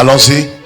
Allons-y.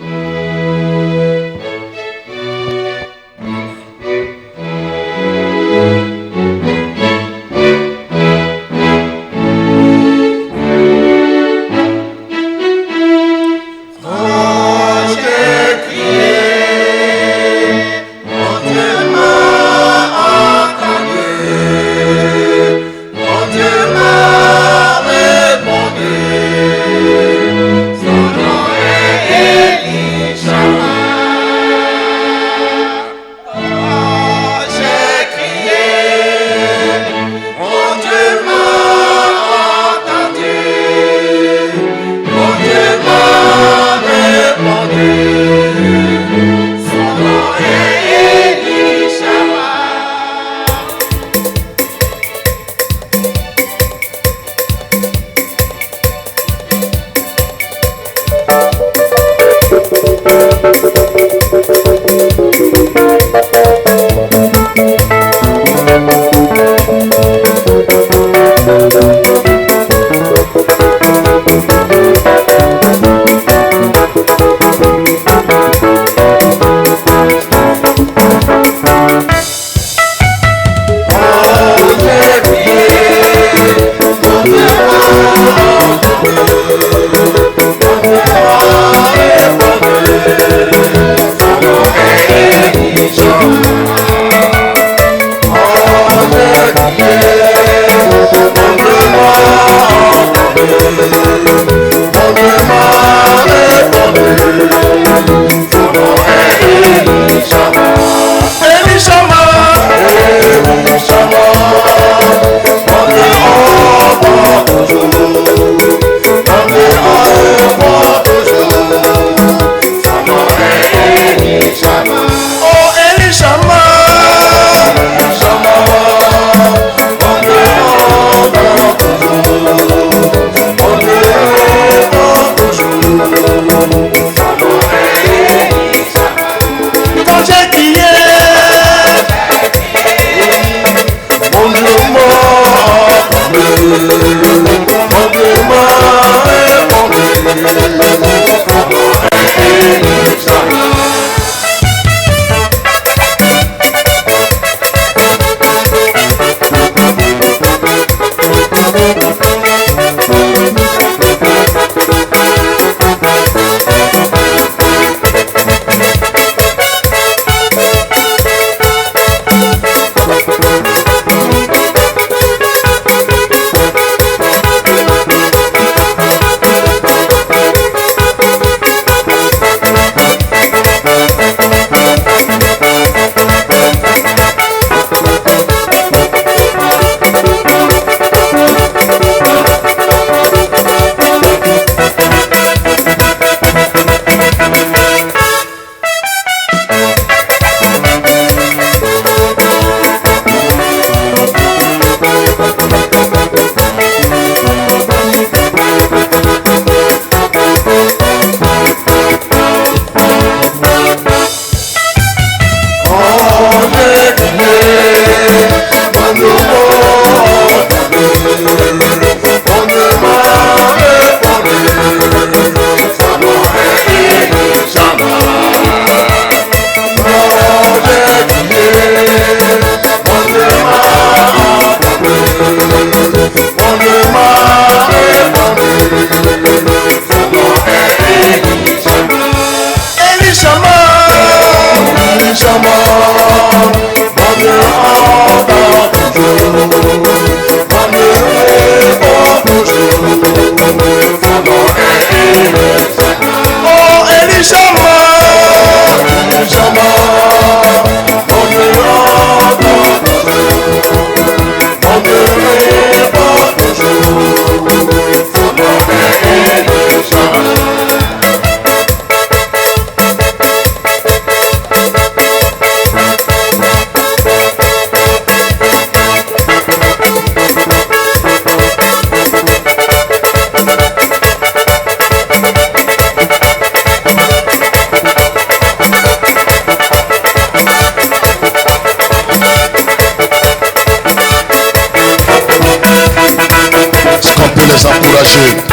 les encourager.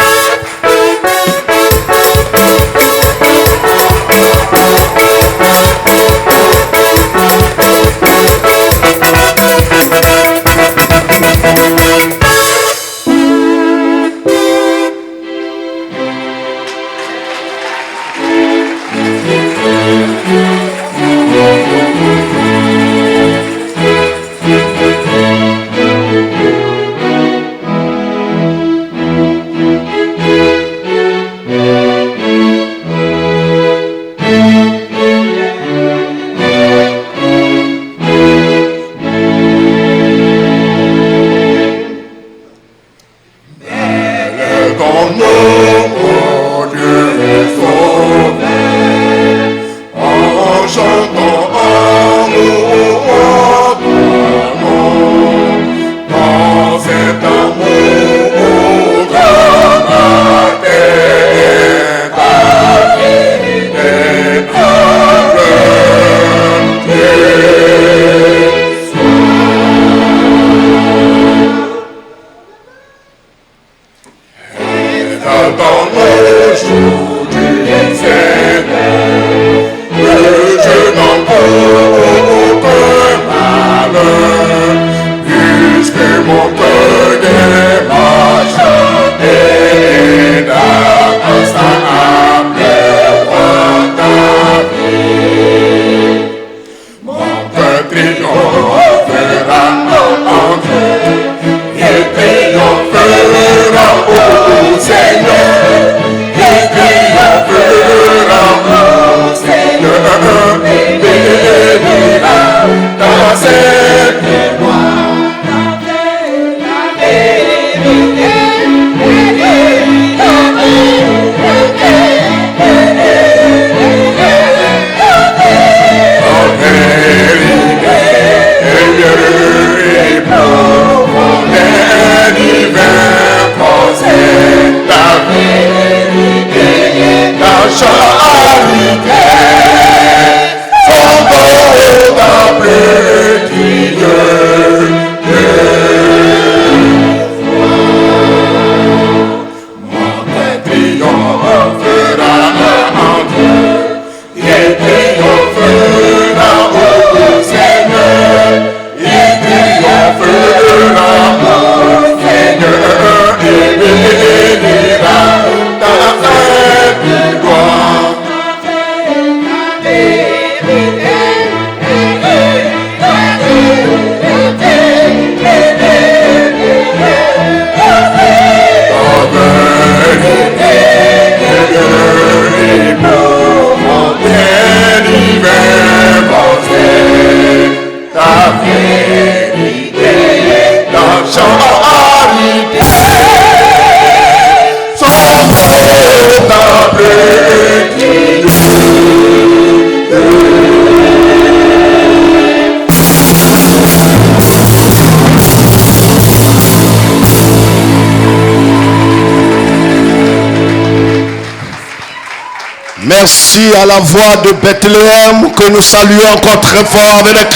Merci à la voix de Bethléem que nous saluons encore très fort avec des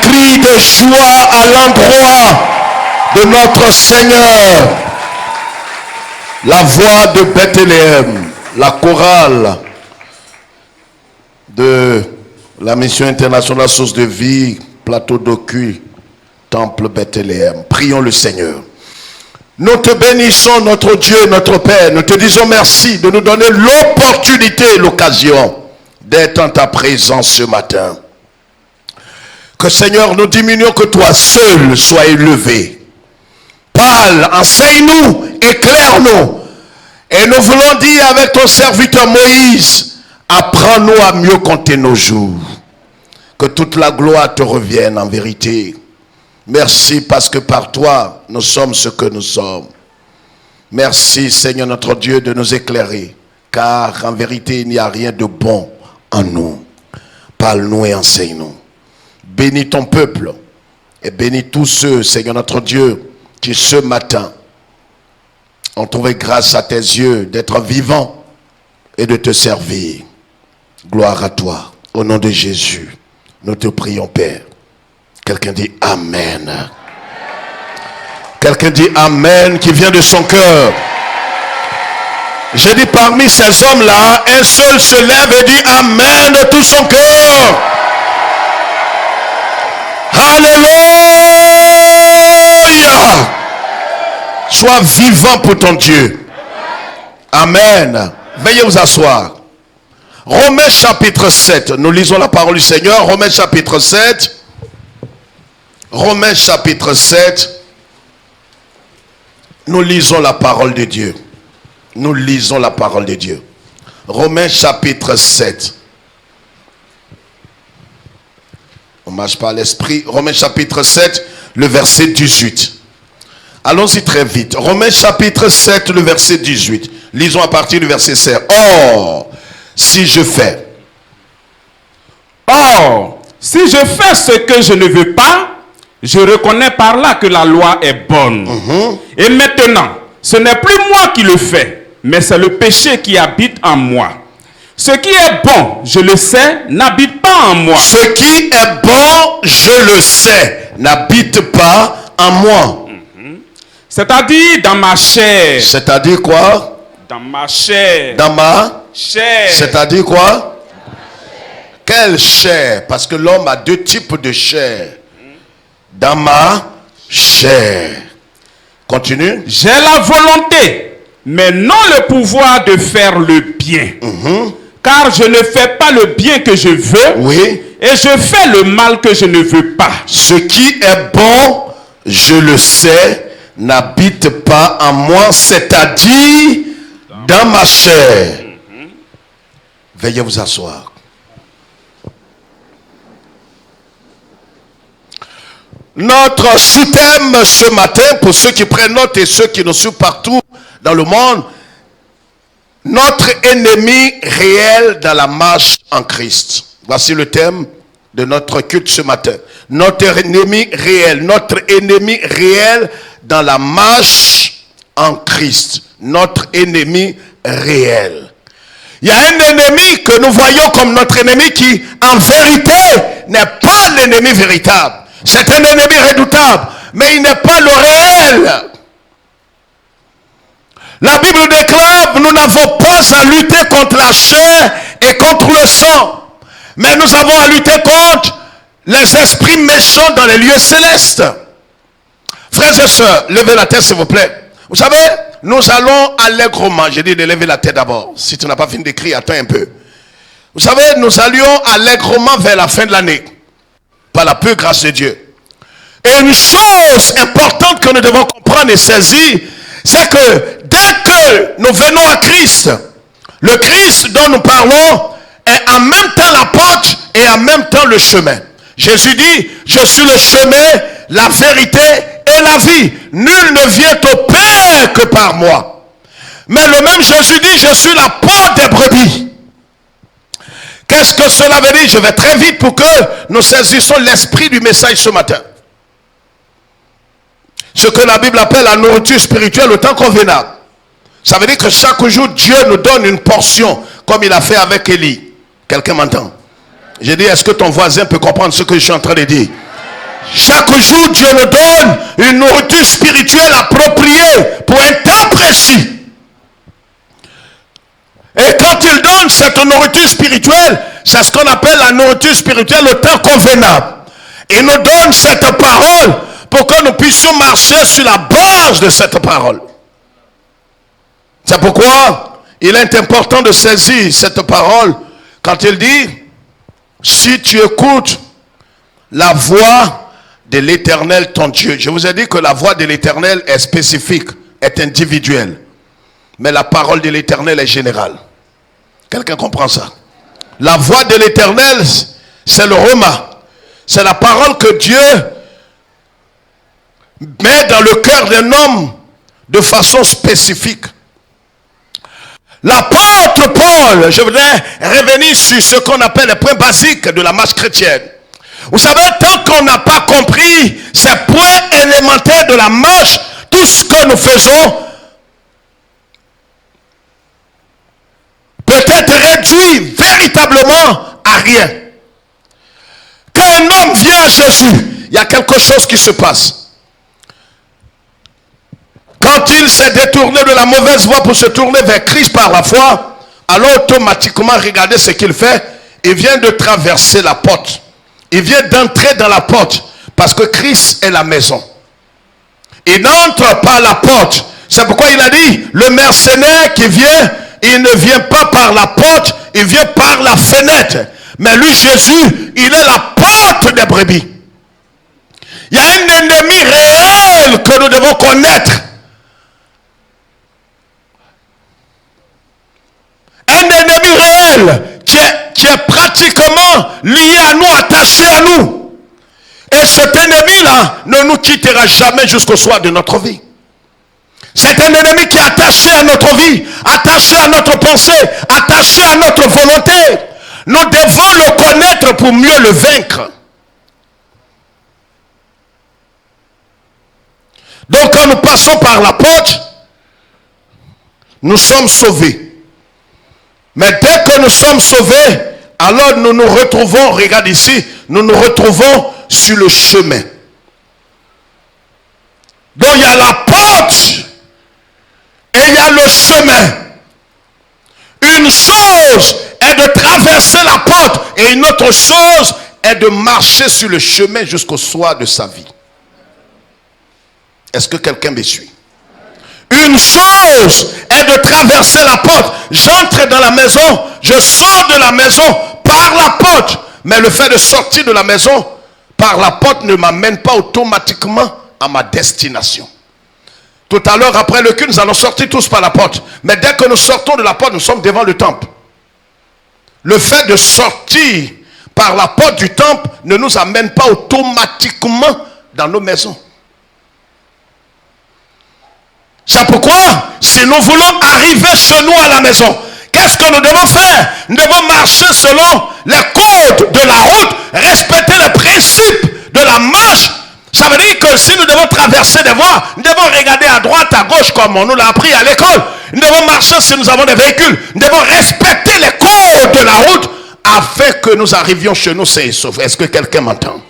cris de joie à l'endroit de notre Seigneur. La voix de Bethléem, la chorale de la mission internationale Source de Vie, Plateau d'Ocu, Temple Bethléem. Prions le Seigneur. Nous te bénissons, notre Dieu, notre Père. Nous te disons merci de nous donner l'opportunité, l'occasion d'être en ta présence ce matin. Que Seigneur, nous diminuons, que toi seul sois élevé. Parle, enseigne-nous, éclaire-nous. Et nous voulons dire avec ton serviteur Moïse, apprends-nous à mieux compter nos jours. Que toute la gloire te revienne en vérité. Merci parce que par toi, nous sommes ce que nous sommes. Merci Seigneur notre Dieu de nous éclairer. Car en vérité, il n'y a rien de bon en nous. Parle-nous et enseigne-nous. Bénis ton peuple. Et bénis tous ceux, Seigneur notre Dieu, qui ce matin ont trouvé grâce à tes yeux d'être vivants et de te servir. Gloire à toi. Au nom de Jésus, nous te prions, Père. Quelqu'un dit Amen. Quelqu'un dit Amen qui vient de son cœur. J'ai dit parmi ces hommes-là, un seul se lève et dit Amen de tout son cœur. Alléluia. Sois vivant pour ton Dieu. Amen. Veuillez vous asseoir. Romains chapitre 7. Nous lisons la parole du Seigneur. Romains chapitre 7. Romains chapitre 7, nous lisons la parole de Dieu. Nous lisons la parole de Dieu. Romains chapitre 7. On ne marche pas à l'esprit. Romains chapitre 7, le verset 18. Allons-y très vite. Romains chapitre 7, le verset 18. Lisons à partir du verset 7. Or, si je fais ce que je ne veux pas, je reconnais par là que la loi est bonne. Et maintenant, ce n'est plus moi qui le fais, mais c'est le péché qui habite en moi. Ce qui est bon, je le sais, n'habite pas en moi. Ce qui est bon, je le sais, n'habite pas en moi. C'est-à-dire dans ma chair. C'est-à-dire quoi? Dans ma chair. Dans ma chair. C'est-à-dire quoi? Quelle chair? Parce que l'homme a deux types de chair. Dans ma chair. Continue. J'ai la volonté, mais non le pouvoir de faire le bien. Car je ne fais pas le bien que je veux. Oui. Et je fais le mal que je ne veux pas. Ce qui est bon, je le sais, n'habite pas en moi, c'est-à-dire dans ma chair. Veuillez vous asseoir. Notre sous-thème ce matin, pour ceux qui prennent note et ceux qui nous suivent partout dans le monde, notre ennemi réel dans la marche en Christ. Voici le thème de notre culte ce matin. Notre ennemi réel dans la marche en Christ. Notre ennemi réel. Il y a un ennemi que nous voyons comme notre ennemi qui, en vérité, n'est pas l'ennemi véritable. C'est un ennemi redoutable, mais il n'est pas le réel. La Bible déclare, nous n'avons pas à lutter contre la chair et contre le sang, mais nous avons à lutter contre les esprits méchants dans les lieux célestes. Frères et sœurs, levez la tête s'il vous plaît. Vous savez, nous allons allègrement, j'ai dit de lever la tête d'abord. Si tu n'as pas fini d'écrire, attends un peu. Vous savez, nous allions allègrement vers la fin de l'année, par la pure grâce de Dieu. Et une chose importante que nous devons comprendre et saisir, c'est que dès que nous venons à Christ, le Christ dont nous parlons est en même temps la porte et en même temps le chemin. Jésus dit, je suis le chemin, la vérité et la vie. Nul ne vient au Père que par moi. Mais le même Jésus dit, je suis la porte des brebis. Qu'est-ce que cela veut dire? Je vais très vite pour que nous saisissions l'esprit du message ce matin. Ce que la Bible appelle la nourriture spirituelle au temps convenable. Ça veut dire que chaque jour, Dieu nous donne une portion, comme il a fait avec Élie. Quelqu'un m'entend? J'ai dit, est-ce que ton voisin peut comprendre ce que je suis en train de dire? Chaque jour, Dieu nous donne une nourriture spirituelle appropriée pour un temps précis. Et quand il donne cette nourriture spirituelle, c'est ce qu'on appelle la nourriture spirituelle au temps convenable. Il nous donne cette parole pour que nous puissions marcher sur la base de cette parole. C'est pourquoi il est important de saisir cette parole quand il dit, si tu écoutes la voix de l'Éternel ton Dieu. Je vous ai dit que la voix de l'Éternel est spécifique, est individuelle. Mais la parole de l'Éternel est générale. Quelqu'un comprend ça? La voix de l'Éternel, c'est le Roma. C'est la parole que Dieu met dans le cœur d'un homme de façon spécifique. L'apôtre Paul, je voudrais revenir sur ce qu'on appelle les points basiques de la marche chrétienne. Vous savez, tant qu'on n'a pas compris ces points élémentaires de la marche, tout ce que nous faisons peut être réduit véritablement à rien. Quand un homme vient à Jésus, il y a quelque chose qui se passe. Quand il s'est détourné de la mauvaise voie pour se tourner vers Christ par la foi, alors automatiquement, regardez ce qu'il fait. Il vient de traverser la porte. Il vient d'entrer dans la porte parce que Christ est la maison. Il n'entre pas la porte. C'est pourquoi il a dit, le mercenaire qui vient, il ne vient pas par la porte, il vient par la fenêtre. Mais lui, Jésus, il est la porte des brebis. Il y a un ennemi réel que nous devons connaître. Un ennemi réel qui est pratiquement lié à nous, attaché à nous. Et cet ennemi-là ne nous quittera jamais jusqu'au soir de notre vie. C'est un ennemi qui est attaché à notre vie, attaché à notre pensée, attaché à notre volonté. Nous devons le connaître pour mieux le vaincre. Donc quand nous passons par la porte, nous sommes sauvés. Mais dès que nous sommes sauvés, alors nous nous retrouvons, regarde ici, nous nous retrouvons sur le chemin. Donc il y a la porte et il y a le chemin. Une chose est de traverser la porte et une autre chose est de marcher sur le chemin jusqu'au soir de sa vie. Est-ce que quelqu'un me suit? Une chose est de traverser la porte. J'entre dans la maison, je sors de la maison par la porte. Mais le fait de sortir de la maison par la porte ne m'amène pas automatiquement à ma destination. Tout à l'heure, après le culte, nous allons sortir tous par la porte. Mais dès que nous sortons de la porte, nous sommes devant le temple. Le fait de sortir par la porte du temple ne nous amène pas automatiquement dans nos maisons. C'est pourquoi, si nous voulons arriver chez nous à la maison, qu'est-ce que nous devons faire? Nous devons marcher selon les codes de la route, respecter les principes de la marche. Ça veut dire que si nous devons traverser des voies, nous devons regarder à droite, à gauche, comme on nous l'a appris à l'école. Nous devons marcher si nous avons des véhicules. Nous devons respecter les codes de la route afin que nous arrivions chez nous sains et saufs. Est-ce que quelqu'un m'entend?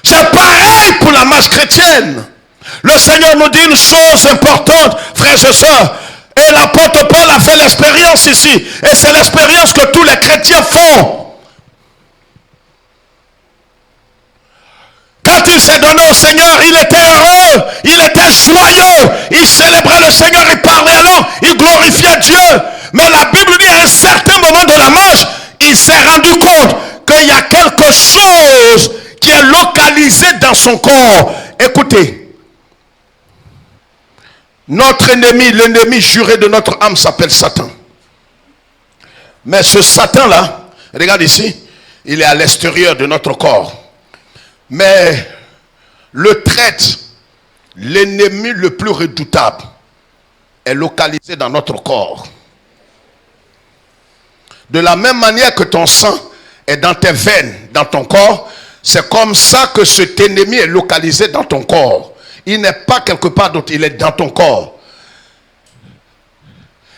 C'est pareil pour la marche chrétienne. Le Seigneur nous dit une chose importante, frères et sœurs. Et l'apôtre Paul a fait l'expérience ici. Et c'est l'expérience que tous les chrétiens font. Quand il s'est donné au Seigneur, il était heureux, il était joyeux, il célébrait le Seigneur, il parlait à l'homme, il glorifiait Dieu. Mais la Bible dit à un certain moment de la marche, il s'est rendu compte qu'il y a quelque chose qui est localisé dans son corps. Écoutez. Notre ennemi, l'ennemi juré de notre âme s'appelle Satan. Mais ce Satan-là, regarde ici, il est à l'extérieur de notre corps. Mais le traître, l'ennemi le plus redoutable, est localisé dans notre corps. De la même manière que ton sang est dans tes veines, dans ton corps, c'est comme ça que cet ennemi est localisé dans ton corps. Il n'est pas quelque part d'autre, il est dans ton corps.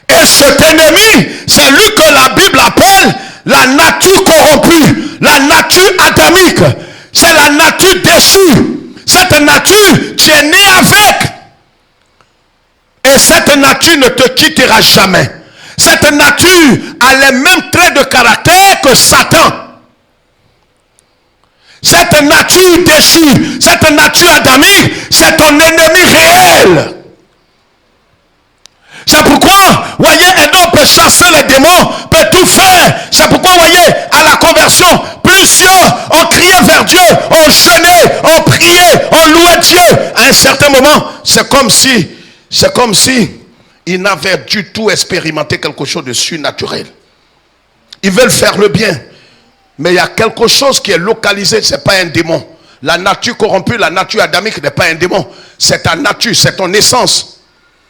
Et cet ennemi, c'est lui que la Bible appelle la nature corrompue, la nature adamique. C'est la nature déchue. Cette nature, tu es né avec. Et cette nature ne te quittera jamais. Cette nature a les mêmes traits de caractère que Satan. Cette nature déchue, cette nature adamique, c'est ton ennemi réel. C'est pourquoi, voyez, Edom peut chasser les démons, peut tout faire. C'est pourquoi, voyez, à la conversion, plusieurs ont crié vers Dieu, ont jeûné, ont prié, ont loué Dieu. À un certain moment, c'est comme si ils n'avaient du tout expérimenté quelque chose de surnaturel. Ils veulent faire le bien. Mais il y a quelque chose qui est localisé, ce n'est pas un démon. La nature corrompue, la nature adamique n'est pas un démon. C'est ta nature, c'est ton essence.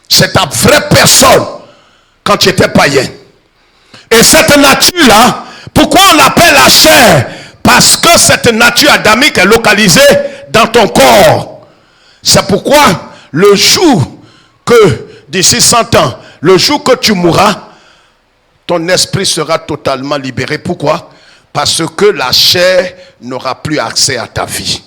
C'est ta vraie personne quand tu étais païen. Et cette nature-là, pourquoi on l'appelle la chair? Parce que cette nature adamique est localisée dans ton corps. C'est pourquoi le jour que, d'ici 100 ans, le jour que tu mourras, ton esprit sera totalement libéré. Pourquoi? Parce que la chair n'aura plus accès à ta vie.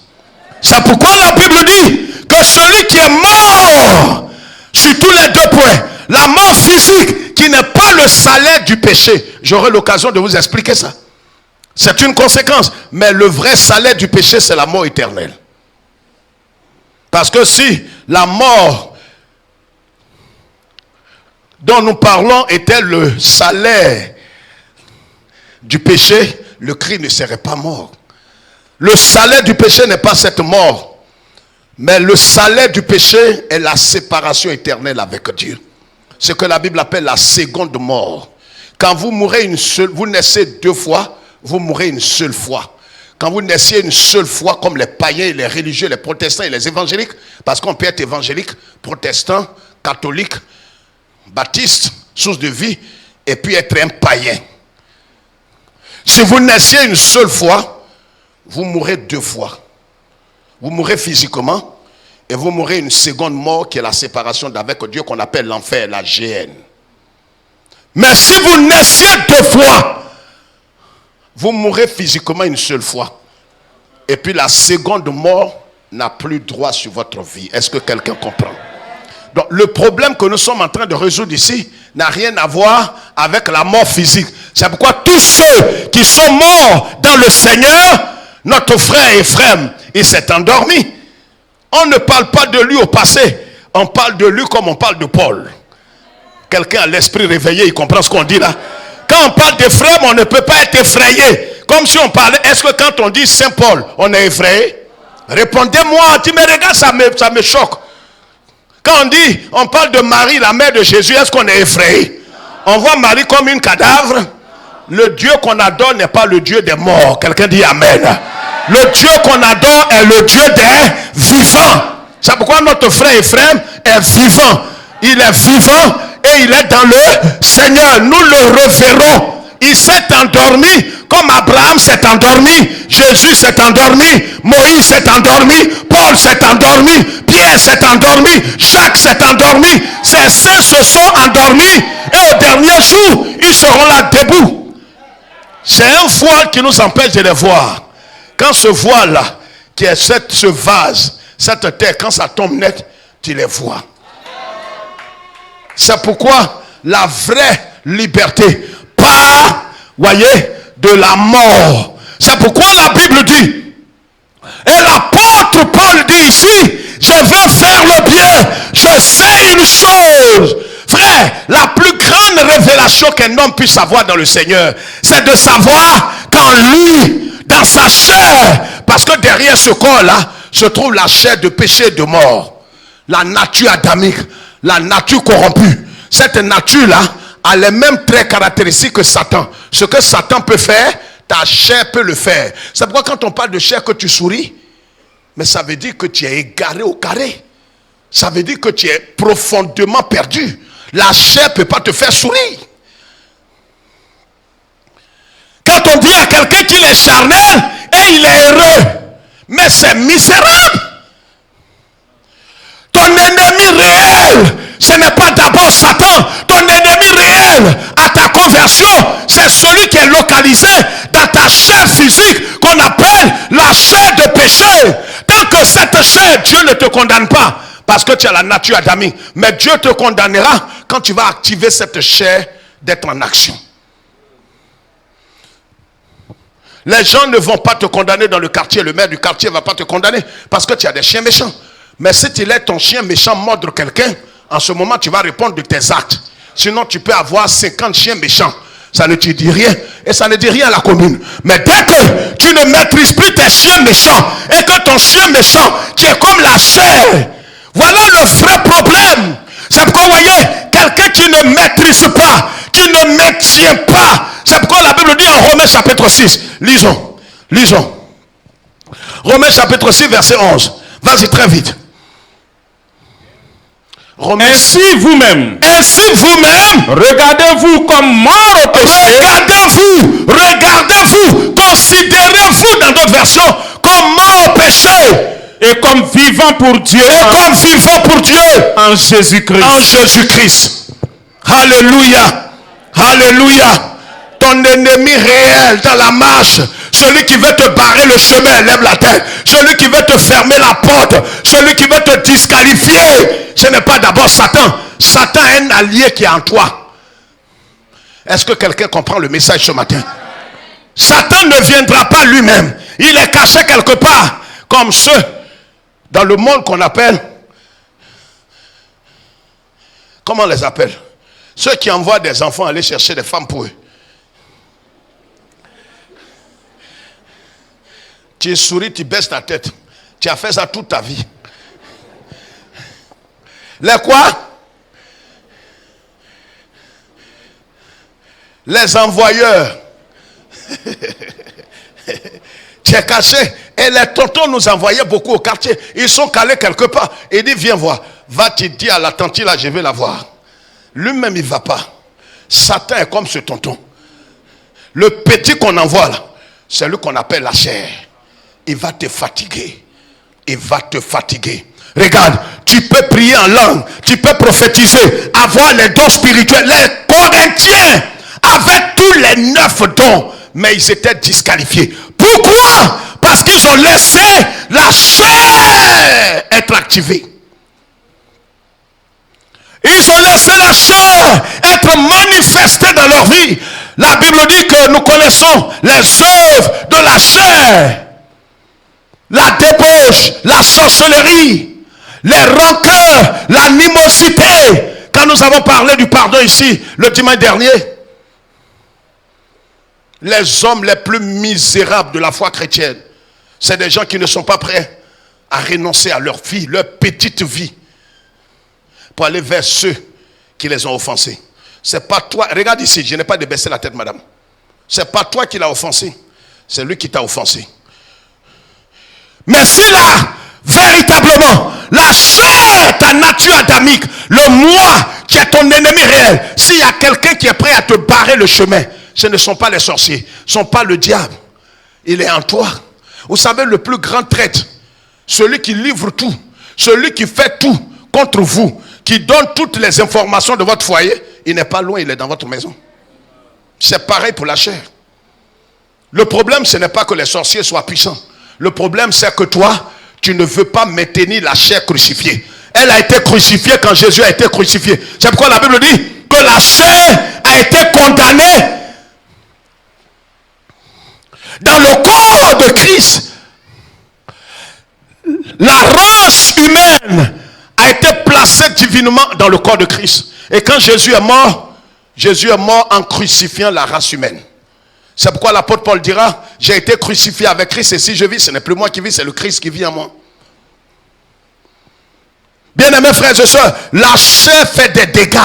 C'est pourquoi la Bible dit que celui qui est mort sur tous les deux points, la mort physique qui n'est pas le salaire du péché, j'aurai l'occasion de vous expliquer ça. C'est une conséquence, mais le vrai salaire du péché, c'est la mort éternelle. Parce que si la mort dont nous parlons était le salaire du péché, le Christ ne serait pas mort. Le salaire du péché n'est pas cette mort. Mais le salaire du péché est la séparation éternelle avec Dieu. Ce que la Bible appelle la seconde mort. Quand vous mourrez vous naissez 2 fois, vous mourrez une seule fois. Quand vous naissiez une seule fois, comme les païens, les religieux, les protestants et les évangéliques, parce qu'on peut être évangélique, protestant, catholique, baptiste, source de vie, et puis être un païen. Si vous naissiez une seule fois, vous mourrez 2 fois. Vous mourrez physiquement, et vous mourrez une seconde mort qui est la séparation d'avec Dieu qu'on appelle l'enfer, la géhenne. Mais si vous naissiez 2 fois, vous mourrez physiquement une seule fois. Et puis la seconde mort n'a plus droit sur votre vie. Est-ce que quelqu'un comprend? Donc le problème que nous sommes en train de résoudre ici n'a rien à voir avec la mort physique. C'est pourquoi tous ceux qui sont morts dans le Seigneur, notre frère Ephraim, il s'est endormi. On ne parle pas de lui au passé. On parle de lui comme on parle de Paul. Quelqu'un a l'esprit réveillé, il comprend ce qu'on dit là. Quand on parle d'Ephraim, on ne peut pas être effrayé. Comme si on parlait, est-ce que quand on dit Saint Paul, on est effrayé? Répondez-moi, tu me regardes, ça me choque. Quand on parle de Marie, la mère de Jésus, est-ce qu'on est effrayé? On voit Marie comme une cadavre. Le Dieu qu'on adore n'est pas le Dieu des morts. Quelqu'un dit Amen. Le Dieu qu'on adore est le Dieu des vivants. C'est pourquoi notre frère Ephraim est vivant. Il est vivant et il est dans le Seigneur. Nous le reverrons. Il s'est endormi comme Abraham s'est endormi. Jésus s'est endormi. Moïse s'est endormi. Paul s'est endormi. Pierre s'est endormi. Jacques s'est endormi. Ces saints se sont endormis. Et au dernier jour, ils seront là debout. C'est un voile qui nous empêche de les voir. Quand ce voile-là, qui est ce vase, cette terre, quand ça tombe net, tu les vois. C'est pourquoi la vraie liberté part, voyez, de la mort. C'est pourquoi la Bible dit, et l'apôtre Paul dit ici, je veux faire le bien, je sais une chose. Frère, la plus grande révélation qu'un homme puisse avoir dans le Seigneur, c'est de savoir qu'en lui, dans sa chair, parce que derrière ce corps-là, se trouve la chair de péché et de mort. La nature adamique, la nature corrompue. Cette nature-là a les mêmes traits caractéristiques que Satan. Ce que Satan peut faire, ta chair peut le faire. C'est pourquoi quand on parle de chair que tu souris, mais ça veut dire que tu es égaré au carré. Ça veut dire que tu es profondément perdu. La chair ne peut pas te faire sourire. Quand on dit à quelqu'un qu'il est charnel et il est heureux, mais c'est misérable. Ton ennemi réel, ce n'est pas d'abord Satan. Ton ennemi réel à ta conversion, c'est celui qui est localisé dans ta chair physique qu'on appelle la chair de péché. Tant que cette chair, Dieu ne te condamne pas parce que tu as la nature adamique. Mais Dieu te condamnera quand tu vas activer cette chair d'être en action. Les gens ne vont pas te condamner dans le quartier. Le maire du quartier ne va pas te condamner parce que tu as des chiens méchants. Mais si tu laisses ton chien méchant mordre quelqu'un, en ce moment, tu vas répondre de tes actes. Sinon, tu peux avoir 50 chiens méchants. Ça ne te dit rien. Et ça ne dit rien à la commune. Mais dès que tu ne maîtrises plus tes chiens méchants, et que ton chien méchant, qui est comme la chair, voilà le vrai problème. C'est pourquoi, vous voyez, quelqu'un qui ne maîtrise pas, qui ne maintient pas. C'est pourquoi la Bible dit en Romains chapitre 6. Lisons. Romains chapitre 6, verset 11. Vas-y très vite. Ainsi vous-même, regardez-vous comme mort au péché. Regardez-vous, considérez-vous dans d'autres versions comme mort au péché Et comme vivant pour Dieu. En Jésus-Christ. Alléluia. Alléluia. Ton ennemi réel dans la marche, celui qui veut te barrer le chemin, lève la tête. Celui qui veut te fermer la porte, celui qui veut te disqualifier, ce n'est pas d'abord Satan. Satan est un allié qui est en toi. Est-ce que quelqu'un comprend le message ce matin? Satan ne viendra pas lui-même. Il est caché quelque part, comme ceux dans le monde qu'on appelle, comment on les appelle? Ceux qui envoient des enfants aller chercher des femmes pour eux. Tu souris, tu baisses ta tête. Tu as fait ça toute ta vie. Les quoi? Les envoyeurs. tu es caché. Et les tontons nous envoyaient beaucoup au quartier. Ils sont calés quelque part. Il dit, viens voir. Va te dire à la tante là, je vais la voir. Lui-même, il ne va pas. Satan est comme ce tonton. Le petit qu'on envoie là, c'est lui qu'on appelle la chair. Il va te fatiguer. Il va te fatiguer. Regarde, tu peux prier en langue, tu peux prophétiser, avoir les dons spirituels. Les Corinthiens avaient tous les 9 dons, mais ils étaient disqualifiés. Pourquoi? Parce qu'ils ont laissé la chair être activée. Ils ont laissé la chair être manifestée dans leur vie. La Bible dit que nous connaissons les œuvres de la chair. La débauche, la sorcellerie, les rancœurs, l'animosité. Quand nous avons parlé du pardon ici, le dimanche dernier, les hommes les plus misérables de la foi chrétienne, c'est des gens qui ne sont pas prêts à renoncer à leur vie, leur petite vie, pour aller vers ceux qui les ont offensés. C'est pas toi, regarde ici, je n'ai pas de baisser la tête, madame. C'est pas toi qui l'as offensé, c'est lui qui t'a offensé. Mais si là, véritablement, la chair, ta nature adamique, le moi qui est ton ennemi réel, s'il y a quelqu'un qui est prêt à te barrer le chemin, ce ne sont pas les sorciers, ce ne sont pas le diable. Il est en toi. Vous savez, le plus grand traître, celui qui livre tout, celui qui fait tout contre vous, qui donne toutes les informations de votre foyer, il n'est pas loin, il est dans votre maison. C'est pareil pour la chair. Le problème, ce n'est pas que les sorciers soient puissants. Le problème, c'est que toi, tu ne veux pas maintenir la chair crucifiée. Elle a été crucifiée quand Jésus a été crucifié. C'est pourquoi la Bible dit que la chair a été condamnée dans le corps de Christ. La race humaine a été placée divinement dans le corps de Christ. Et quand Jésus est mort en crucifiant la race humaine. C'est pourquoi l'apôtre Paul dira, j'ai été crucifié avec Christ et si je vis, ce n'est plus moi qui vis, c'est le Christ qui vit en moi. Bien-aimés frères et sœurs, la chair fait des dégâts.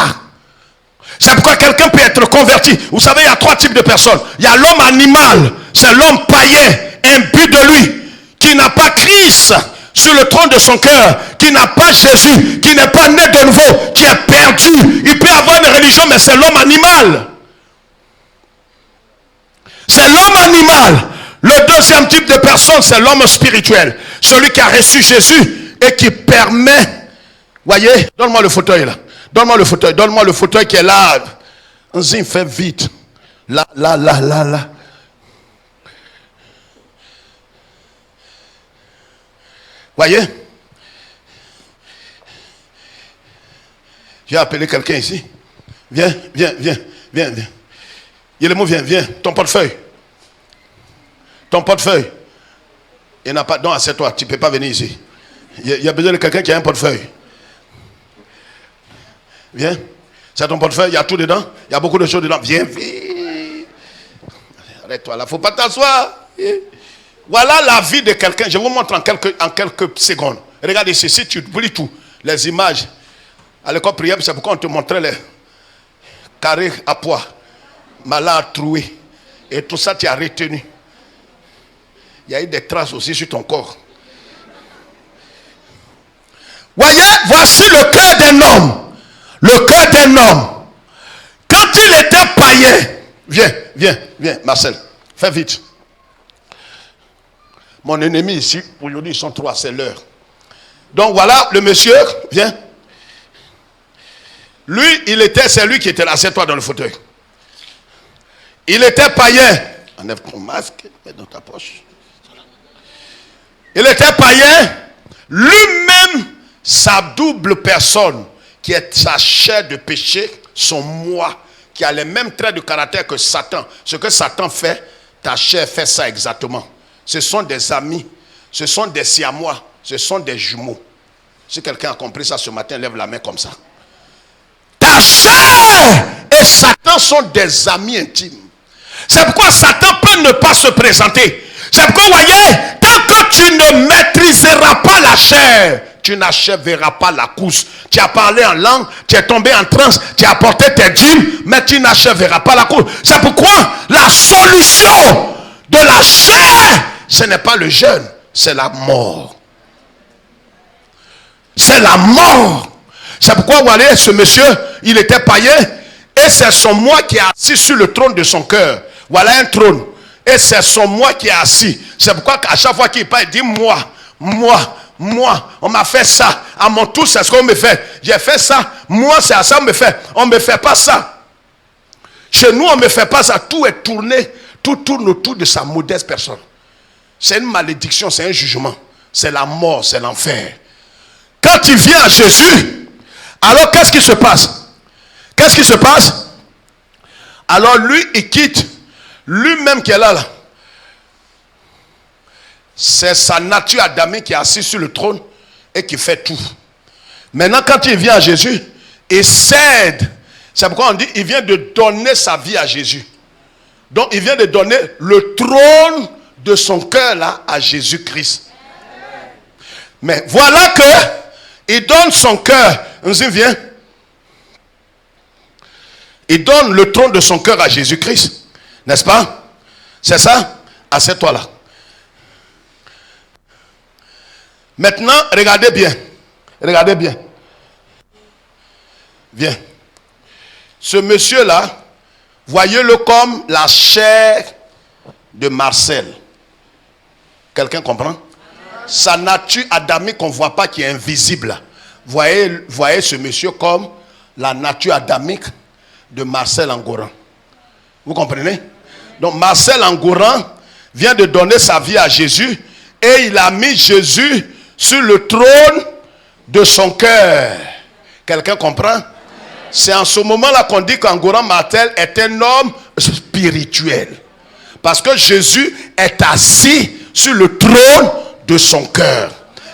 C'est pourquoi quelqu'un peut être converti. Vous savez, il y a 3 types de personnes. Il y a l'homme animal, c'est l'homme païen, imbu de lui, qui n'a pas Christ sur le trône de son cœur, qui n'a pas Jésus, qui n'est pas né de nouveau, qui est perdu. Il peut avoir une religion, mais c'est l'homme animal. C'est l'homme animal. Le deuxième type de personne, c'est l'homme spirituel. Celui qui a reçu Jésus et qui permet... Voyez, donne-moi le fauteuil là. Donne-moi le fauteuil qui est là. Vas-y, fais vite. Là. Voyez? J'ai appelé quelqu'un ici. Viens. Yélémo, viens. Ton portefeuille. Il n'a pas... Non, assieds-toi. Tu ne peux pas venir ici. Il y a besoin de quelqu'un qui a un portefeuille. Viens. C'est ton portefeuille. Il y a tout dedans. Il y a beaucoup de choses dedans. Viens. Arrête-toi là. Il ne faut pas t'asseoir. Voilà la vie de quelqu'un. Je vous montre en quelques secondes. Regarde ici. Si tu oublies tout, les images. À l'école prière, c'est pourquoi on te montrait les carrés à poids. Malade, troué. Et tout ça, tu as retenu. Il y a eu des traces aussi sur ton corps. Voyez, voici le cœur d'un homme. Le cœur d'un homme. Quand il était païen. Viens, Marcel. Fais vite. Mon ennemi ici, aujourd'hui, ils sont 3, c'est l'heure. Donc voilà, le monsieur, viens. Lui, c'est lui qui était là, c'est toi dans le fauteuil. Il était païen. Enlève ton masque, mets dans ta poche. Il était païen. Lui-même, sa double personne, qui est sa chair de péché, son moi, qui a les mêmes traits de caractère que Satan. Ce que Satan fait, ta chair fait ça exactement. Ce sont des amis, ce sont des siamois, ce sont des jumeaux. Si quelqu'un a compris ça ce matin, lève la main comme ça. Ta chair et Satan sont des amis intimes. C'est pourquoi Satan peut ne pas se présenter. C'est pourquoi, voyez, tant que tu ne maîtriseras pas la chair, tu n'achèveras pas la course. Tu as parlé en langue, tu es tombé en transe, tu as apporté tes dîmes, mais tu n'achèveras pas la course. C'est pourquoi la solution de la chair, ce n'est pas le jeûne, c'est la mort. C'est la mort. C'est pourquoi vous voyez, ce monsieur, il était païen, et c'est son moi qui est assis sur le trône de son cœur. Voilà un trône, et c'est son moi qui est assis. C'est pourquoi à chaque fois qu'il parle, il dit moi, on m'a fait ça. À mon tour, c'est ce qu'on me fait. J'ai fait ça, moi c'est à ça qu'on me fait. On ne me fait pas ça. Chez nous, on ne me fait pas ça. Tout est tourné, tout tourne autour de sa modeste personne. C'est une malédiction, c'est un jugement. C'est la mort, c'est l'enfer. Quand il vient à Jésus, alors qu'est-ce qui se passe? Qu'est-ce qui se passe? Alors lui, il quitte. Lui-même qui est là. C'est sa nature adamique qui est assise sur le trône et qui fait tout. Maintenant, quand il vient à Jésus, il cède. C'est pourquoi on dit il vient de donner sa vie à Jésus. Donc il vient de donner le trône de son cœur là à Jésus-Christ. Mais voilà que il donne son cœur. On y vient. Il donne le trône de son cœur à Jésus-Christ. N'est-ce pas? C'est ça? Assieds-toi là. Maintenant, regardez bien. Regardez bien. Viens. Ce monsieur-là, voyez-le comme la chair de Marcel. Quelqu'un comprend? Sa nature adamique qu'on ne voit pas, qui est invisible. Voyez ce monsieur comme la nature adamique de Marcel Engoran. Vous comprenez? Donc Marcel Engoran vient de donner sa vie à Jésus et il a mis Jésus sur le trône de son cœur. Quelqu'un comprend? C'est en ce moment-là qu'on dit qu'Engoran Martel est un homme spirituel. Parce que Jésus est assis sur le trône de son cœur.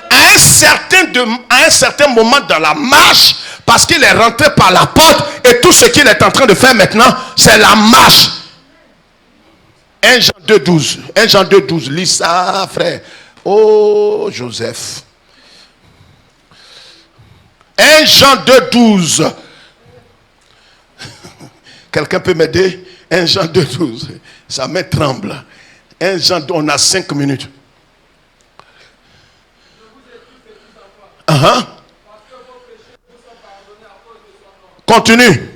À un certain moment dans la marche, parce qu'il est rentré par la porte, et tout ce qu'il est en train de faire maintenant, c'est la marche. 1 Jean 2,12. 1 Jean 2,12. Lis ça, frère. Oh, Joseph. 1 Jean 2,12. Quelqu'un peut m'aider? 1 Jean 2,12. Sa main tremble. 1 Jean 2, on a 5 minutes. Continue.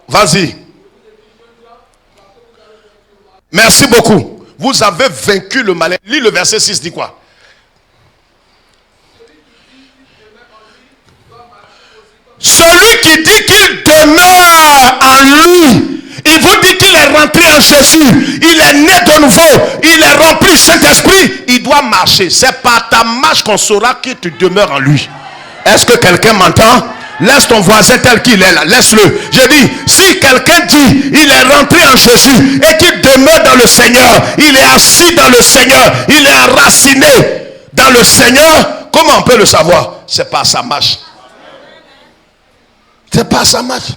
Vas-y. Merci beaucoup. Vous avez vaincu le malin. Lis le verset 6, dit quoi? Celui qui dit qu'il demeure en lui, il vous dit qu'il est rentré en Jésus, il est né de nouveau, il est rempli du Saint-Esprit, il doit marcher. C'est par ta marche qu'on saura que tu demeures en lui. Est-ce que quelqu'un m'entend? Laisse ton voisin tel qu'il est là, laisse-le. Je dis, si quelqu'un dit il est rentré en Jésus et qu'il demeure dans le Seigneur, il est assis dans le Seigneur, il est enraciné dans le Seigneur, comment on peut le savoir? C'est par sa marche. C'est par sa marche.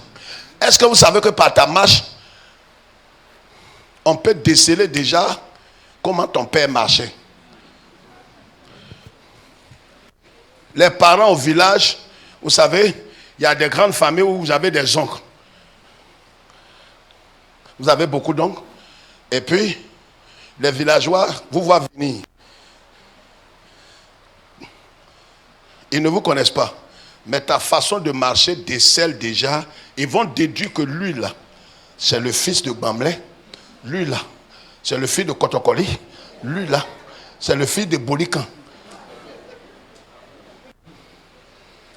Est-ce que vous savez que par ta marche, on peut déceler déjà comment ton père marchait? Les parents au village, vous savez, il y a des grandes familles où vous avez des oncles. Vous avez beaucoup d'oncles. Et puis, les villageois vous voient venir. Ils ne vous connaissent pas. Mais ta façon de marcher décèle déjà. Ils vont déduire que lui là, c'est le fils de Bamlé. Lui là, c'est le fils de Kotokoli. Lui là, c'est le fils de Bolikan.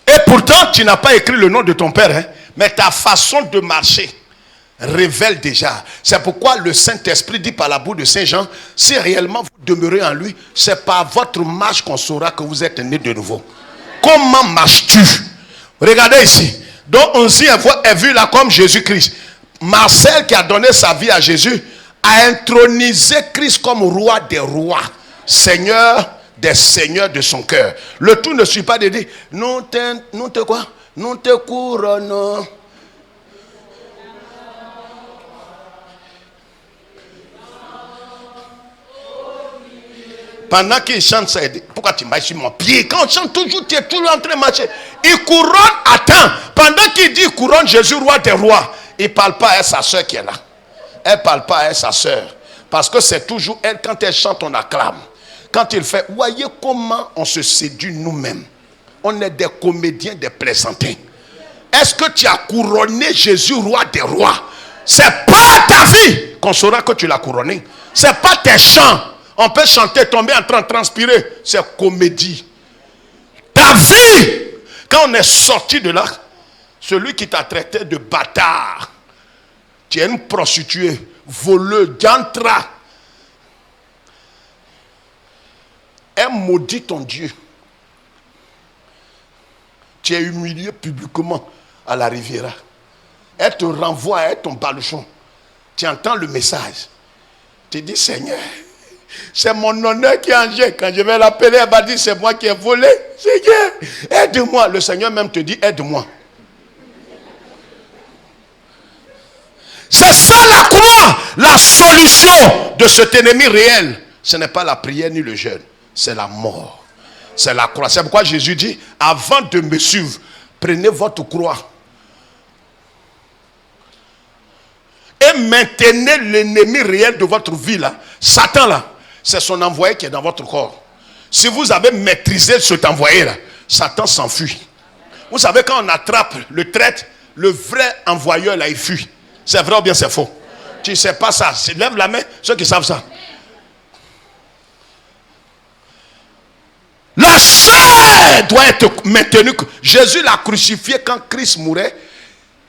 Et pourtant, tu n'as pas écrit le nom de ton père. Hein? Mais ta façon de marcher révèle déjà. C'est pourquoi le Saint-Esprit dit par la bouche de Saint Jean, si réellement vous demeurez en lui, c'est par votre marche qu'on saura que vous êtes né de nouveau. Comment marches-tu? Regardez ici. Donc Onzi est vu là comme Jésus-Christ. Marcel, qui a donné sa vie à Jésus, a intronisé Christ comme roi des rois, seigneur des seigneurs de son cœur. Le tout ne suit pas de dire nous te quoi? Nous te couronnons. Pendant qu'il chante ça, il dit, pourquoi tu marches sur mon pied? Quand on chante toujours, tu es toujours en train de marcher. Il couronne, attends. Pendant qu'il dit couronne Jésus, roi des rois, il ne parle pas à sa soeur qui est là. Elle ne parle pas à sa soeur. Parce que c'est toujours elle, quand elle chante, on acclame. Quand il fait, voyez comment on se séduit nous-mêmes. On est des comédiens, des plaisantins. Est-ce que tu as couronné Jésus roi des rois? C'est pas ta vie qu'on saura que tu l'as couronné. C'est pas tes chants. On peut chanter, tomber en train de transpirer. C'est comédie. Ta vie, quand on est sorti de là, celui qui t'a traité de bâtard, tu es une prostituée, voleuse, diantra. Elle maudit ton Dieu. Tu es humilié publiquement à la Riviera. Elle te renvoie à ton baluchon. Tu entends le message. Tu dis, Seigneur, c'est mon honneur qui est en jeu. Quand je vais l'appeler, elle va dire, c'est moi qui ai volé. Seigneur, aide-moi. Le Seigneur même te dit, aide-moi. C'est ça la croix. La solution de cet ennemi réel, ce n'est pas la prière ni le jeûne. C'est la mort. C'est la croix. C'est pourquoi Jésus dit, avant de me suivre, prenez votre croix. Et maintenez l'ennemi réel de votre vie là. Satan là, c'est son envoyé qui est dans votre corps. Si vous avez maîtrisé cet envoyé là, Satan s'enfuit. Vous savez quand on attrape le traître, le vrai envoyeur là il fuit. C'est vrai ou bien c'est faux? Tu ne sais pas ça. Lève la main, ceux qui savent ça. La chair doit être maintenue. Jésus l'a crucifié quand Christ mourait.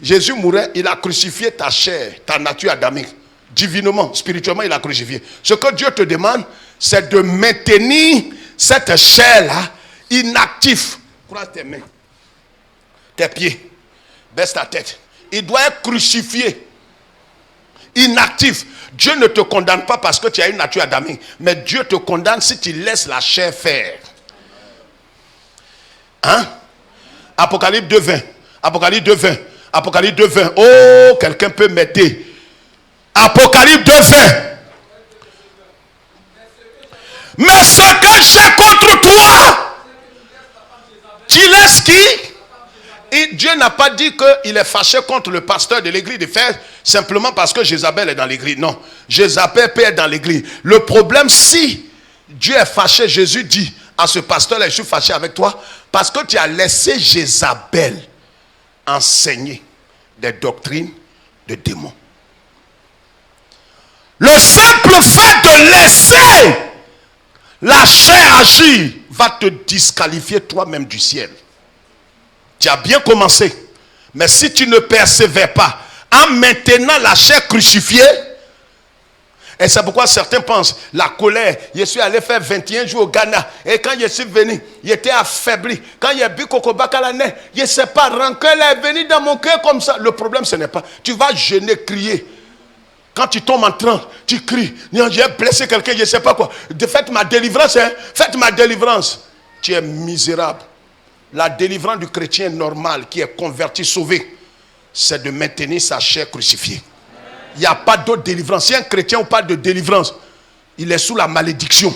Jésus mourait, il a crucifié ta chair, ta nature adamique. Divinement, spirituellement, il a crucifié. Ce que Dieu te demande, c'est de maintenir cette chair-là inactive. Croise tes mains, tes pieds, baisse ta tête. Il doit être crucifié, inactif. Dieu ne te condamne pas parce que tu as une nature adamique, mais Dieu te condamne si tu laisses la chair faire. Hein? Apocalypse 2:20. Apocalypse 2:20. Apocalypse 2:20. Oh, quelqu'un peut m'aider. Apocalypse 2:20. Mais ce que j'ai contre toi, tu laisses qui? Et Dieu n'a pas dit qu'il est fâché contre le pasteur de l'église d'Éphèse simplement parce que Jézabel est dans l'église. Non, Jézabel peut être dans l'église. Le problème, si Dieu est fâché, Jésus dit à ce pasteur-là, je suis fâché avec toi parce que tu as laissé Jézabel enseigner des doctrines de démons. Le simple fait de laisser la chair agir va te disqualifier toi-même du ciel. Tu as bien commencé, mais si tu ne persévères pas en maintenant la chair crucifiée, et c'est pourquoi certains pensent, la colère, je suis allé faire 21 jours au Ghana, et quand je suis venu, j'étais affaibli. Quand j'ai bu Coco Bacalané, je ne sais pas, rancœur est venu dans mon cœur comme ça. Le problème, ce n'est pas, tu vas jeûner, crier. Quand tu tombes en transe, tu cries, j'ai blessé quelqu'un, je ne sais pas quoi. Faites ma délivrance, hein? Faites ma délivrance. Tu es misérable. La délivrance du chrétien normal qui est converti, sauvé, c'est de maintenir sa chair crucifiée. Il n'y a pas d'autre délivrance. Si un chrétien parle de délivrance, il est sous la malédiction.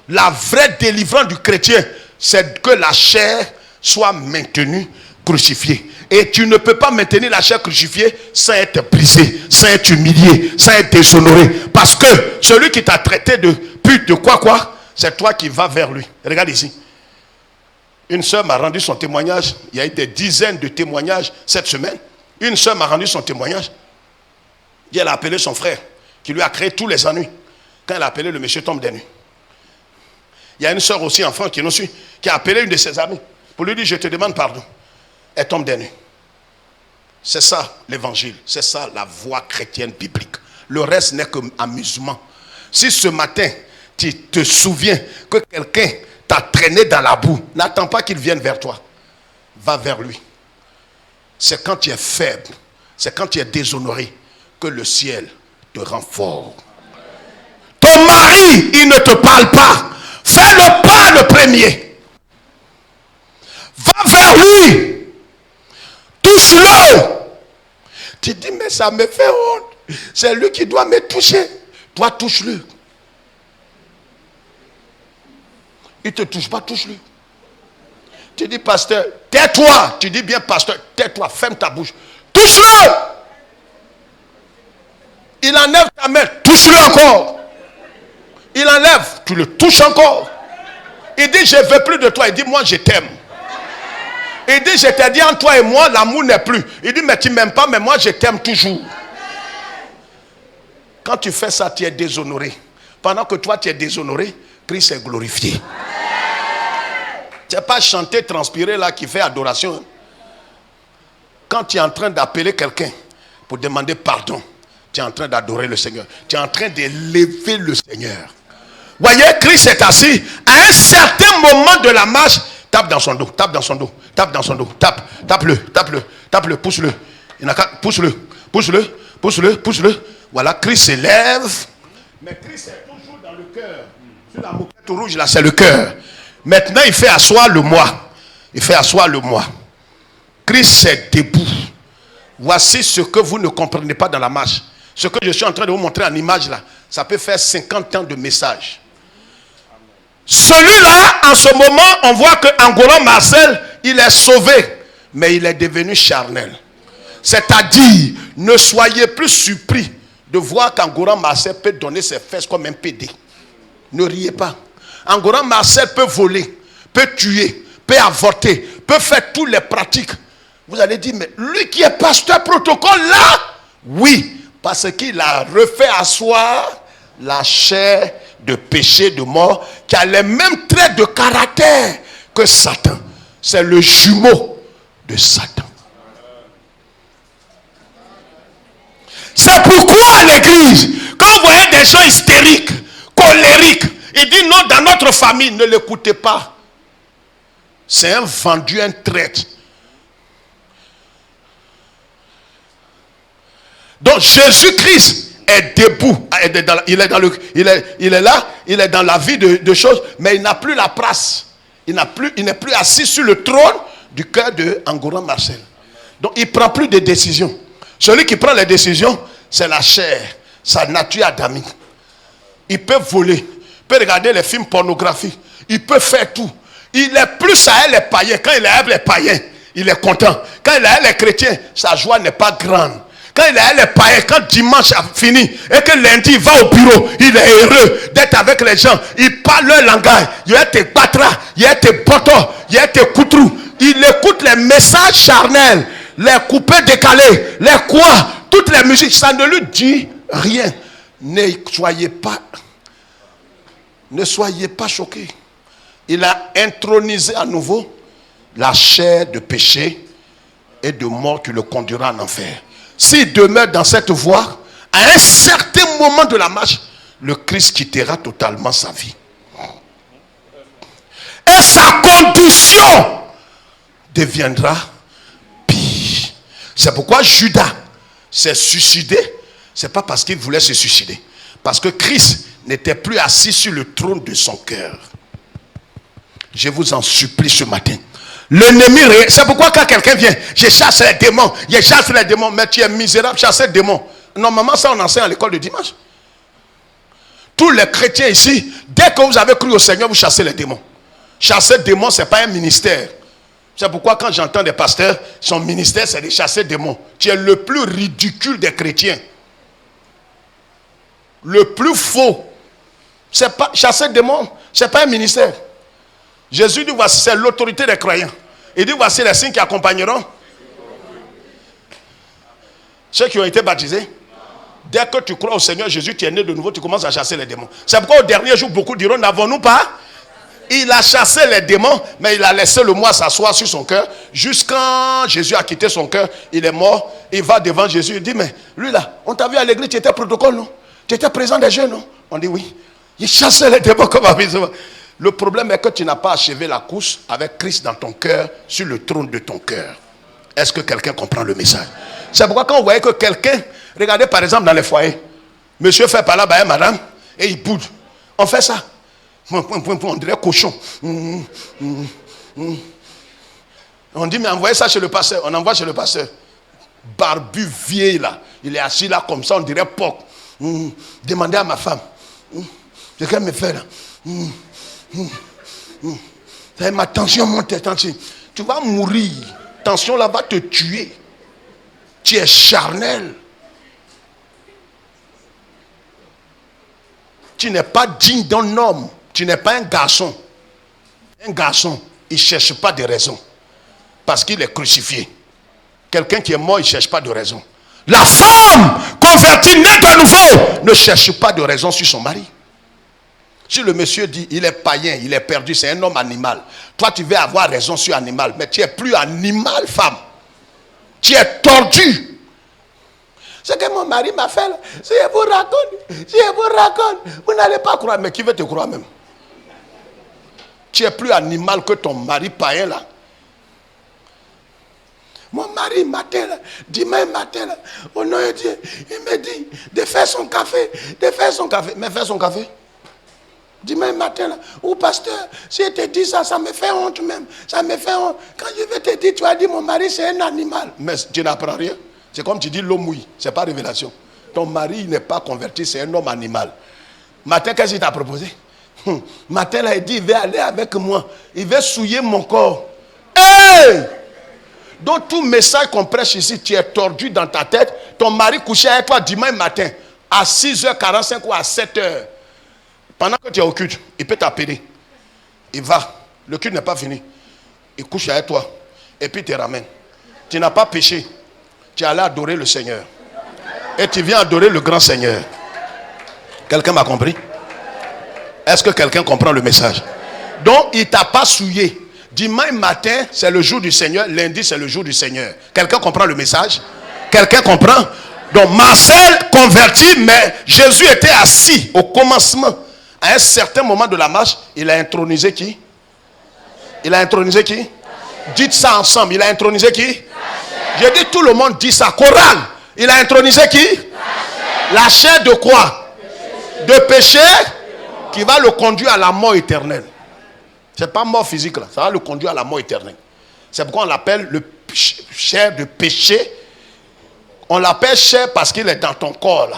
La vraie délivrance du chrétien, c'est que la chair soit maintenue crucifiée. Et tu ne peux pas maintenir la chair crucifiée sans être brisé, sans être humilié, sans être déshonoré. Parce que celui qui t'a traité de pute, de quoi, c'est toi qui vas vers lui. Regarde ici. Une sœur m'a rendu son témoignage. Il y a eu des dizaines de témoignages cette semaine. Une sœur m'a rendu son témoignage. Elle a appelé son frère, qui lui a créé tous les ennuis. Quand elle a appelé, le monsieur tombe des nues. Il y a une sœur aussi en France qui nous suit, qui a appelé une de ses amies pour lui dire, je te demande pardon. Elle tombe des nues. C'est ça l'évangile, c'est ça la voie chrétienne biblique. Le reste n'est que amusement. Si ce matin, tu te souviens que quelqu'un t'a traîné dans la boue, n'attends pas qu'il vienne vers toi. Va vers lui. C'est quand tu es faible, c'est quand tu es déshonoré, que le ciel te rend fort. Ton mari, il ne te parle pas. Fais le pas le premier. Va vers lui. Touche-le. Tu dis, mais ça me fait honte. C'est lui qui doit me toucher. Toi, touche-le. Il ne te touche pas, touche-le. Tu dis, pasteur, tais-toi. Tu dis bien, pasteur, tais-toi, ferme ta bouche. Touche-le. Il en mais touche-le encore. Il enlève, tu le touches encore. Il dit, je ne veux plus de toi. Il dit, moi, je t'aime. Il dit, je t'ai dit, entre toi et moi, l'amour n'est plus. Il dit, mais tu ne m'aimes pas, mais moi, je t'aime toujours. Quand tu fais ça, tu es déshonoré. Pendant que toi, tu es déshonoré, Christ est glorifié. Tu n'es pas chanté, transpiré là, qui fait adoration. Quand tu es en train d'appeler quelqu'un pour demander pardon, tu es en train d'adorer le Seigneur. Tu es en train d'élever le Seigneur. Voyez, Christ est assis. À un certain moment de la marche, tape dans son dos, tape dans son dos, tape dans son dos, tape-le, pousse-le. Il n'a qu'à, pousse-le. Voilà, Christ s'élève. Mais Christ est toujours dans le cœur. Sur la moquette rouge, là, c'est le cœur. Maintenant, il fait asseoir le moi. Christ est debout. Voici ce que vous ne comprenez pas dans la marche. Ce que je suis en train de vous montrer en image là, ça peut faire 50 ans de message. Celui-là, en ce moment, on voit que Angoran Marcel, il est sauvé, mais il est devenu charnel. C'est-à-dire, ne soyez plus surpris de voir qu'Angoran Marcel peut donner ses fesses comme un PD. Ne riez pas. Angoran Marcel peut voler, peut tuer, peut avorter, peut faire toutes les pratiques. Vous allez dire, mais lui qui est pasteur protocole là, oui, parce qu'il a refait asseoir la chair de péché, de mort, qui a les mêmes traits de caractère que Satan. C'est le jumeau de Satan. C'est pourquoi à l'église, quand vous voyez des gens hystériques, colériques, il dit non, dans notre famille, ne l'écoutez pas. C'est un vendu, un traître. Donc Jésus-Christ est debout. Il est là, il est dans la vie de choses, mais il n'a plus la place. Il n'est plus assis sur le trône du cœur de Angoran Marcel. Donc il ne prend plus de décisions. Celui qui prend les décisions, c'est la chair, sa nature adamique. Il peut voler, il peut regarder les films pornographiques, il peut faire tout. Il est plus à elle les païens. Quand il est à les païens, il est content. Quand il est à les chrétiens, sa joie n'est pas grande. Quand il est à les païens, quand dimanche a fini et que lundi il va au bureau, il est heureux d'être avec les gens. Il parle leur langage. Il y a tes batras, il y a tes botos, il y a tes coutrous. Il écoute les messages charnels, les coupés décalés, les quoi, toutes les musiques. Ça ne lui dit rien. Ne soyez pas choqués. Il a intronisé à nouveau la chair de péché et de mort qui le conduira en enfer. S'il demeure dans cette voie, à un certain moment de la marche, le Christ quittera totalement sa vie. Et sa condition deviendra pire. C'est pourquoi Judas s'est suicidé. Ce n'est pas parce qu'il voulait se suicider. Parce que Christ n'était plus assis sur le trône de son cœur. Je vous en supplie ce matin. L'ennemi, c'est pourquoi quand quelqu'un vient, je chasse les démons, mais tu es misérable, chasser les démons. Normalement, ça on enseigne à l'école de dimanche. Tous les chrétiens ici, dès que vous avez cru au Seigneur, vous chassez les démons. Chasser les démons, ce n'est pas un ministère. C'est pourquoi quand j'entends des pasteurs, son ministère c'est de chasser les démons. Tu es le plus ridicule des chrétiens. Le plus faux. C'est pas, chasser les démons, ce n'est pas un ministère. Jésus dit, voici, c'est l'autorité des croyants. Il dit, voici les signes qui accompagneront ceux qui ont été baptisés. Dès que tu crois au Seigneur Jésus, tu es né de nouveau, tu commences à chasser les démons. C'est pourquoi au dernier jour, beaucoup diront, n'avons-nous pas? Il a chassé les démons, mais il a laissé le moi s'asseoir sur son cœur. Jusqu'à Jésus a quitté son cœur, il est mort, il va devant Jésus, il dit, mais lui là, on t'a vu à l'église, tu étais protocole, non? Tu étais présent des jeunes, non? On dit oui. Il chassait les démons comme avisement. Le problème est que tu n'as pas achevé la course avec Christ dans ton cœur, sur le trône de ton cœur. Est-ce que quelqu'un comprend le message? C'est pourquoi quand vous voyez que quelqu'un, regardez par exemple dans les foyers, monsieur fait par là, bah, madame, et il boude. On fait ça. On dirait cochon. On dit, mais envoyez ça chez le pasteur. On envoie chez le pasteur. Barbu vieil là. Il est assis là comme ça, on dirait porc. Demandez à ma femme. Ce qu'elle me fait là. Ma tension monte, attention. Tu vas mourir. Tension là va te tuer. Tu es charnel. tu n'es pas digne d'un homme. Tu n'es pas un garçon. Un garçon, il ne cherche pas de raison. Parce qu'il est crucifié. Quelqu'un qui est mort, il ne cherche pas de raison. La femme convertie, née à nouveau, ne cherche pas de raison sur son mari. Si le monsieur dit, il est païen, il est perdu, c'est un homme animal. Toi, tu veux avoir raison sur animal, mais tu n'es plus animal, femme. Tu es tordu. Ce que mon mari m'a fait, si je vous raconte, vous n'allez pas croire. Mais qui veut te croire même? Tu es plus animal que ton mari païen là. Mon mari matin là, dimanche matin là, au nom de Dieu, il me dit de faire son café, Mais faire son café. Dimanche matin là, ou pasteur, si je te dis ça, ça me fait honte même. Ça me fait honte. Quand je vais te dire, tu as dit mon mari c'est un animal. Mais tu n'apprends rien. C'est comme tu dis l'homme mouille, c'est pas révélation. Ton mari n'est pas converti, c'est un homme animal. Matin, qu'est-ce qu'il t'a proposé? Matin là, il dit, il veut aller avec moi. Il veut souiller mon corps. Hey! Donc tout message qu'on prêche ici, tu es tordu dans ta tête. Ton mari couchait avec toi dimanche matin à 6h45 ou à 7h. Pendant que tu es au culte, il peut t'appeler. Il va. Le culte n'est pas fini. Il couche avec toi. Et puis il te ramène. Tu n'as pas péché. Tu es allé adorer le Seigneur. Et tu viens adorer le grand Seigneur. Quelqu'un m'a compris? Est-ce que quelqu'un comprend le message? Donc il ne t'a pas souillé. Dimanche matin, c'est le jour du Seigneur. Lundi, c'est le jour du Seigneur. Quelqu'un comprend le message? Quelqu'un comprend? Donc Marcel converti, mais Jésus était assis au commencement. À un certain moment de la marche, il a intronisé qui? Il a intronisé qui? Dites ça ensemble. Il a intronisé qui? Je dis tout le monde dit ça. Chorale. Il a intronisé qui? La chair de quoi? De péché qui va le conduire à la mort éternelle. Ce n'est pas mort physique là. Ça va le conduire à la mort éternelle. C'est pourquoi on l'appelle le chair de péché. On l'appelle chair parce qu'il est dans ton corps là.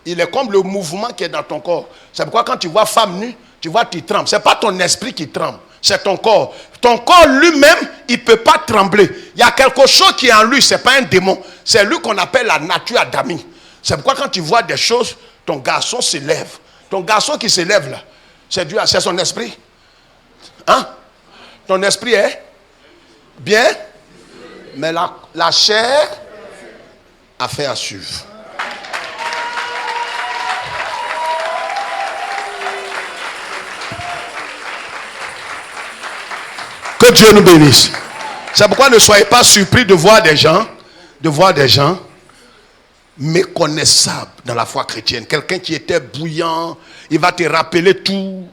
Il est comme le mouvement qui est dans ton corps. C'est pourquoi quand tu vois femme nue, tu vois tu trembles. Ce n'est pas ton esprit qui tremble. C'est ton corps. Ton corps lui-même, il ne peut pas trembler. Il y a quelque chose qui est en lui. Ce n'est pas un démon. C'est lui qu'on appelle la nature adamique. C'est pourquoi quand tu vois des choses, ton garçon se lève. Ton garçon qui se lève là, c'est son esprit. Hein? Ton esprit est bien, mais la chair a fait à suivre. Que Dieu nous bénisse. C'est pourquoi ne soyez pas surpris de voir des gens méconnaissables dans la foi chrétienne. Quelqu'un qui était bouillant, il va te rappeler tout.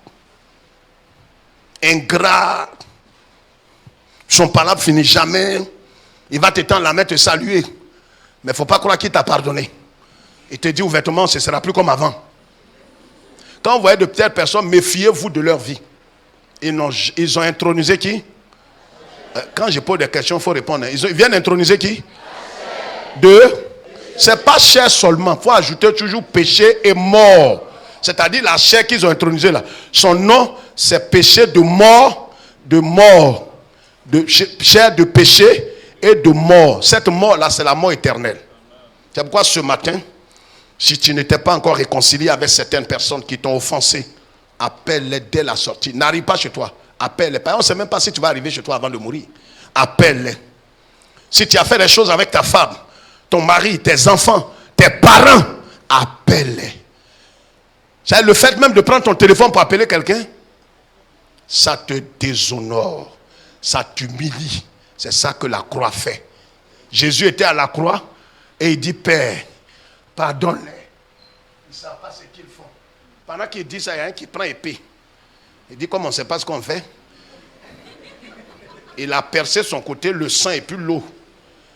Ingrat. Son palabre finit jamais. Il va te tendre la main, te saluer. Mais il ne faut pas croire qu'il t'a pardonné. Il te dit ouvertement, ce ne sera plus comme avant. Quand vous voyez de telles personnes, méfiez-vous de leur vie. Ils ont intronisé qui? Quand je pose des questions, il faut répondre. Ils viennent introniser qui? Ce n'est pas chair seulement. Il faut ajouter toujours péché et mort. C'est-à-dire la chair qu'ils ont intronisée là. Son nom, c'est péché de mort, de chair de péché et de mort. Cette mort-là, c'est la mort éternelle. C'est pourquoi ce matin, si tu n'étais pas encore réconcilié avec certaines personnes qui t'ont offensé, appelle-les dès la sortie. N'arrive pas chez toi. Appelle-les. On ne sait même pas si tu vas arriver chez toi avant de mourir. Appelle-les. Si tu as fait des choses avec ta femme, ton mari, tes enfants, tes parents, appelle-les. C'est le fait même de prendre ton téléphone pour appeler quelqu'un, ça te déshonore, ça t'humilie. C'est ça que la croix fait. Jésus était à la croix et il dit, Père, pardonne-les. Ils ne savent pas ce qu'ils font. Pendant qu'il dit ça, il y a un qui prend épée. Il dit, comme on ne sait pas ce qu'on fait, il a percé son côté, le sang et puis l'eau.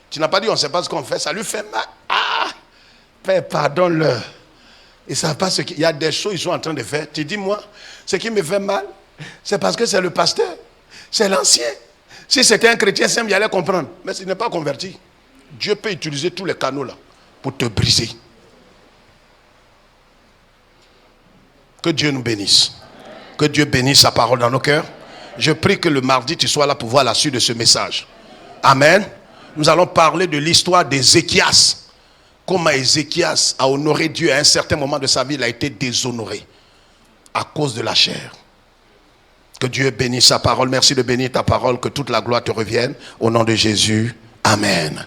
Tu n'as pas dit, on ne sait pas ce qu'on fait, ça lui fait mal. Ah, Père, pardonne-leur. Ils ne savent pas ce qu'il y a des choses qu'ils sont en train de faire. Tu dis, moi, ce qui me fait mal, c'est parce que c'est le pasteur, c'est l'ancien. Si c'était un chrétien simple, il allait comprendre. Mais s'il n'est pas converti, Dieu peut utiliser tous les canaux là pour te briser. Que Dieu nous bénisse. Que Dieu bénisse sa parole dans nos cœurs. Je prie que le mardi, tu sois là pour voir la suite de ce message. Amen. Nous allons parler de l'histoire d'Ézéchias. Comment Ézéchias a honoré Dieu à un certain moment de sa vie, il a été déshonoré. à cause de la chair. Que Dieu bénisse sa parole. Merci de bénir ta parole. Que toute la gloire te revienne. Au nom de Jésus. Amen.